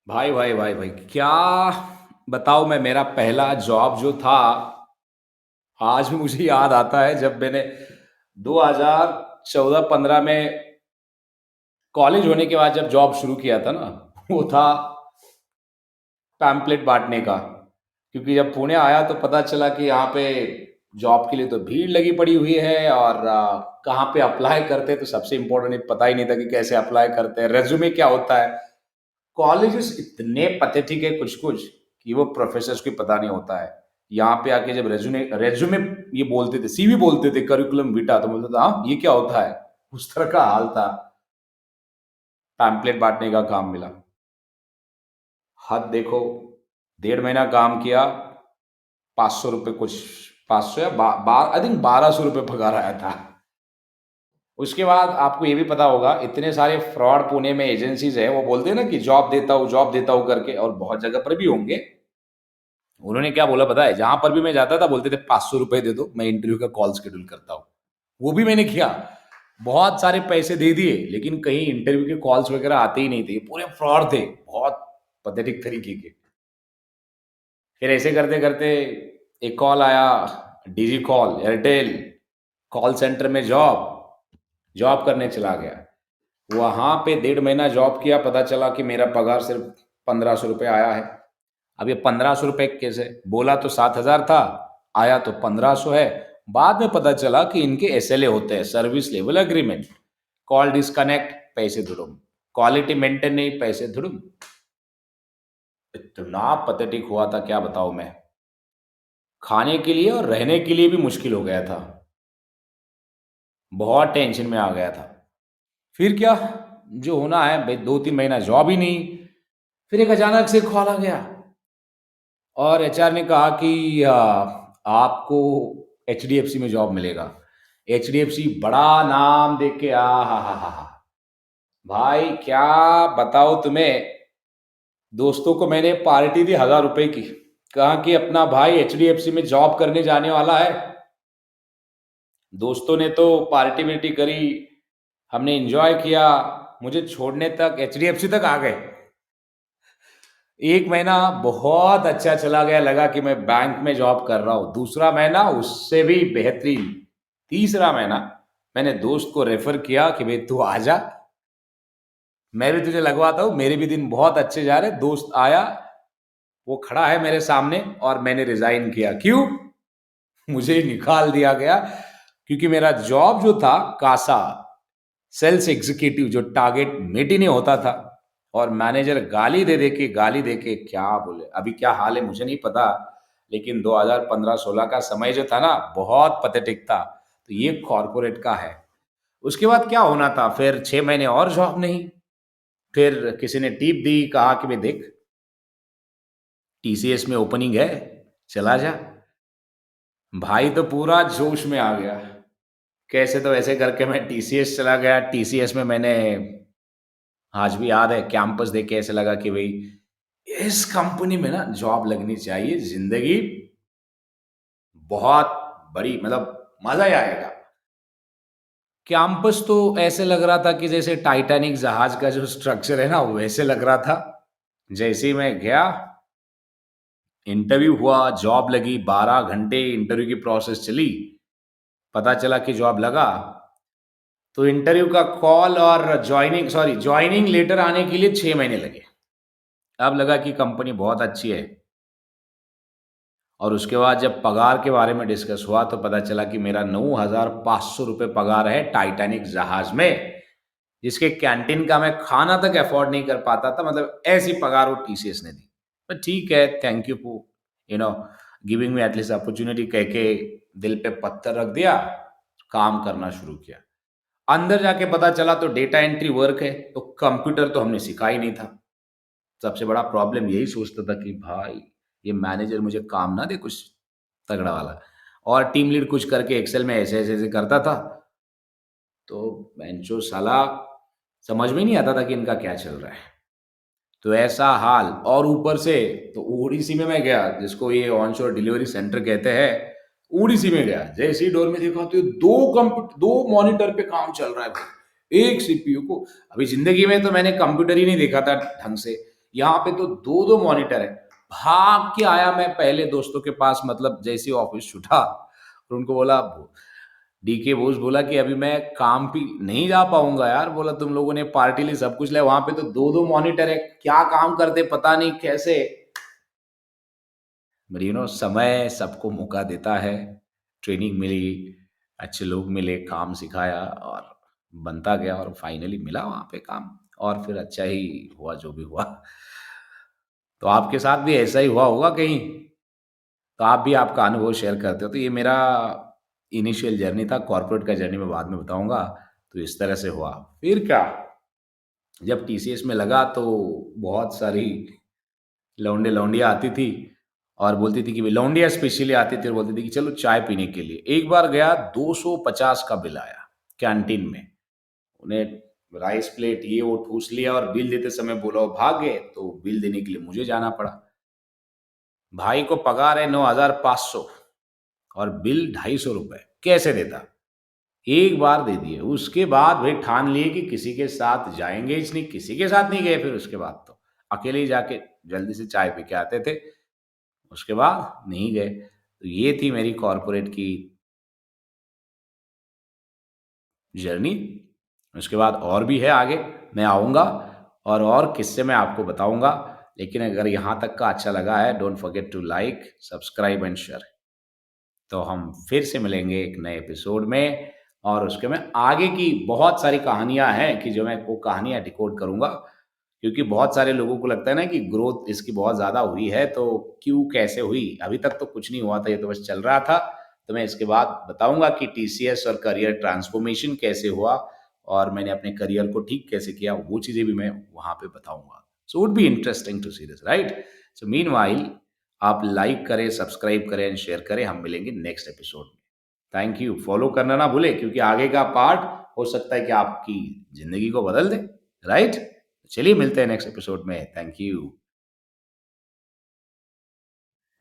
भाई भाई भाई भाई क्या बताऊं मैं। मेरा पहला जॉब जो था, आज भी मुझे याद आता है जब मैंने 2014-15 में कॉलेज होने के बाद जब जॉब शुरू किया था ना, वो था पैम्पलेट बांटने का। क्योंकि जब पुणे आया तो पता चला कि यहाँ पे जॉब के लिए तो भीड़ लगी पड़ी हुई है, और कहाँ पे अप्लाई करते तो सबसे इम्पोर्टेंट पता ही नहीं था कि कैसे अप्लाई करते हैं, रेज्यूमे क्या होता है। कॉलेजेस इतने पथेटिक है कुछ कुछ कि वो प्रोफेसर्स को पता नहीं होता है। यहाँ पे आके जब रेज्यूमे रेज्यूमे ये बोलते थे, सीवी बोलते थे, करिकुलम विटा, तो बोलते थे हाँ ये क्या होता है। उस तरह का हाल था। पैम्पलेट बांटने का काम मिला। हद देखो, 1.5 महीना काम किया, 500 रुपये कुछ, 500 या आई थिंक 1200 रुपये पगार आया था। उसके बाद आपको ये भी पता होगा, इतने सारे फ्रॉड पुणे में एजेंसीज है, वो बोलते हैं ना कि जॉब देता हूँ करके, और बहुत जगह पर भी होंगे। उन्होंने क्या बोला पता है, जहां पर भी मैं जाता था बोलते थे 500 रुपए दे दो, मैं इंटरव्यू का कॉल शेड्यूल करता हूँ। वो भी मैंने किया, बहुत सारे पैसे दे दिए, लेकिन कहीं इंटरव्यू के कॉल्स वगैरह आते ही नहीं थे, पूरे फ्रॉड थे, बहुत पथेटिक तरीके के। फिर ऐसे करते करते एक कॉल आया, DG call, Airtel call centre में जॉब जॉब करने चला गया। वहां पे 1.5 महीना जॉब किया, पता चला कि मेरा पगार सिर्फ 1500 रुपये आया है। अब ये 1500 रुपये कैसे, बोला तो 7,000 था, आया तो 1500 है। बाद में पता चला कि इनके एसएलए होते हैं, service level agreement. Call disconnect, पैसे धुड़ुम। क्वालिटी मेंटेन नहीं, पैसे धुड़ुम। इतना पथेटिक हुआ था, क्या बताऊं मैं। खाने के लिए और रहने के लिए भी मुश्किल हो गया था। बहुत टेंशन में आ गया था। फिर क्या, जो होना है भाई, 2-3 महीना जॉब ही नहीं। फिर एक अचानक से कॉल आ गया, और एचआर ने कहा कि आपको एचडीएफसी में जॉब मिलेगा। एचडीएफसी बड़ा नाम देख के, आ हा। भाई क्या बताओ तुम्हें। दोस्तों को मैंने पार्टी दी 1,000 रुपए की, कहा कि अपना भाई एचडीएफसी में जॉब करने जाने वाला है। दोस्तों ने तो पार्टी वार्टी करी, हमने एंजॉय किया। मुझे छोड़ने तक एचडीएफसी तक आ गए। 1 महीना बहुत अच्छा चला गया, लगा कि मैं बैंक में जॉब कर रहा हूं। दूसरा महीना उससे भी बेहतरीन। तीसरा महीना मैंने दोस्त को रेफर किया कि भाई तू आ जा, मैं भी तुझे लगवाता हूं, मेरे भी दिन बहुत अच्छे जा रहे। दोस्त आया, वो खड़ा है मेरे सामने, और मैंने रिजाइन किया। क्यों? मुझे निकाल दिया गया, क्योंकि मेरा जॉब जो था कासा, सेल्स एग्जीक्यूटिव, जो टारगेट मीट ही नहीं होता था। और मैनेजर गाली दे के क्या बोले, अभी क्या हाल है मुझे नहीं पता, लेकिन 2015-16 का समय जो था ना, बहुत पथेटिक था। तो ये कॉरपोरेट का है। उसके बाद क्या होना था, फिर 6 महीने और जॉब नहीं। फिर किसी ने टिप दी, कहा कि भाई देख, टीसीएस में ओपनिंग है, चला जा। भाई तो पूरा जोश में आ गया, कैसे तो ऐसे करके मैं टीसीएस चला गया। टीसीएस में मैंने, आज भी याद है, कैंपस देख के ऐसे लगा कि भाई इस कंपनी में ना जॉब लगनी चाहिए, जिंदगी बहुत बड़ी, मतलब मजा ही आएगा। कैंपस तो ऐसे लग रहा था कि जैसे टाइटैनिक जहाज का जो स्ट्रक्चर है ना, वैसे लग रहा था। जैसे ही मैं गया, इंटरव्यू हुआ, जॉब लगी, 12 घंटे इंटरव्यू की प्रोसेस चली, पता चला कि जॉब लगा। तो इंटरव्यू का कॉल और ज्वाइनिंग लेटर आने के लिए 6 महीने लगे। अब लगा कि कंपनी बहुत अच्छी है। और उसके बाद जब पगार के बारे में डिस्कस हुआ, तो पता चला कि मेरा 9,500 रुपये पगार है टाइटैनिक जहाज में, जिसके कैंटीन का मैं खाना तक अफोर्ड नहीं कर पाता था। मतलब ऐसी पगार वो टीसीएस ने दी। पर ठीक है, thank you for you know giving me at least opportunity, कह के दिल पे पत्थर रख दिया, काम करना शुरू किया। अंदर जाके पता चला तो डेटा एंट्री वर्क है, तो कंप्यूटर तो हमने सीखा ही नहीं था। सबसे बड़ा प्रॉब्लम यही सोचता था कि भाई ये मैनेजर मुझे काम ना दे कुछ तगड़ा वाला। और टीम लीड कुछ करके एक्सेल में ऐसे ऐसे ऐसे करता था, तो बेंचो साला समझ में नहीं आता था कि इनका क्या चल रहा है। तो ऐसा हाल, और ऊपर से तो ओडीसी में मैं गया, जिसको ये ऑनशोर डिलीवरी सेंटर कहते हैं। ओडीसी में गया, जैसे ही डोर में देखा तो ये दो मॉनिटर पे काम चल रहा है भाई, एक सीपीयू को। अभी जिंदगी में तो मैंने कंप्यूटर ही नहीं देखा था ढंग से। यहाँ पे तो दो दो मॉनिटर है। भाग के आया मैं पहले दोस्तों के पास, मतलब जैसे ही ऑफिस छूटा, और उनको बोला, डी के बोस बोला कि अभी मैं काम पे नहीं जा पाऊंगा यार, बोला तुम लोगों ने पार्टी ली, सब कुछ लिया, वहां पे तो दो दो मॉनिटर है, क्या काम करते पता नहीं कैसे। बट समय सबको मौका देता है। ट्रेनिंग मिली, अच्छे लोग मिले, काम सिखाया और बनता गया, और फाइनली मिला वहाँ पे काम, और फिर अच्छा ही हुआ जो भी हुआ। तो आपके साथ भी ऐसा ही हुआ होगा कहीं, तो आप भी आपका अनुभव शेयर करते हो। तो ये मेरा इनिशियल जर्नी था, कॉर्पोरेट का जर्नी मैं बाद में बताऊंगा। तो इस तरह से हुआ। फिर क्या, जब टीसीएस में लगा तो बहुत सारी लौंडे लौंडियाँ आती थी, और बोलती थी कि भाई, लौंडिया स्पेशली आती थी और बोलती थी कि चलो चाय पीने के लिए। एक बार गया, 250 का बिल आया कैंटीन में। उन्हें राइस प्लेट ये वो ठूस लिया, और बिल देते समय बोला, वो भाग गए, तो बिल देने के लिए मुझे जाना पड़ा। भाई को पगार है 9,500 और बिल 250 रुपए, कैसे देता। एक बार दे दिए, उसके बाद भाई ठान लिए कि किसी के साथ जाएंगे ही नहीं, किसी के साथ नहीं गए। फिर उसके बाद तो अकेले ही जाके जल्दी से चाय पी के आते थे, उसके बाद नहीं गए। तो ये थी मेरी कॉरपोरेट की जर्नी। उसके बाद और भी है आगे, मैं आऊँगा और किस्से मैं आपको बताऊँगा। लेकिन अगर यहाँ तक का अच्छा लगा है, don't forget to like, subscribe and share. तो हम फिर से मिलेंगे एक नए एपिसोड में, और उसके में आगे की बहुत सारी कहानियाँ हैं कि जो मैं वो कहानियाँ डिकोड करूँगा। क्योंकि बहुत सारे लोगों को लगता है ना कि ग्रोथ इसकी बहुत ज़्यादा हुई है, तो क्यों, कैसे हुई। अभी तक तो कुछ नहीं हुआ था, ये तो बस चल रहा था। तो मैं इसके बाद बताऊंगा कि टीसीएस और करियर ट्रांसफॉर्मेशन कैसे हुआ, और मैंने अपने करियर को ठीक कैसे किया, वो चीज़ें भी मैं वहाँ पे बताऊंगा। So would be interesting to see this, right. So meanwhile, आप लाइक करें, सब्सक्राइब करें एंड शेयर करें। हम मिलेंगे नेक्स्ट एपिसोड में। Thank you. फॉलो करना ना भूले, क्योंकि आगे का पार्ट हो सकता है कि आपकी जिंदगी को बदल दे, राइट। चलिए मिलते हैं नेक्स्ट एपिसोड में। Thank you.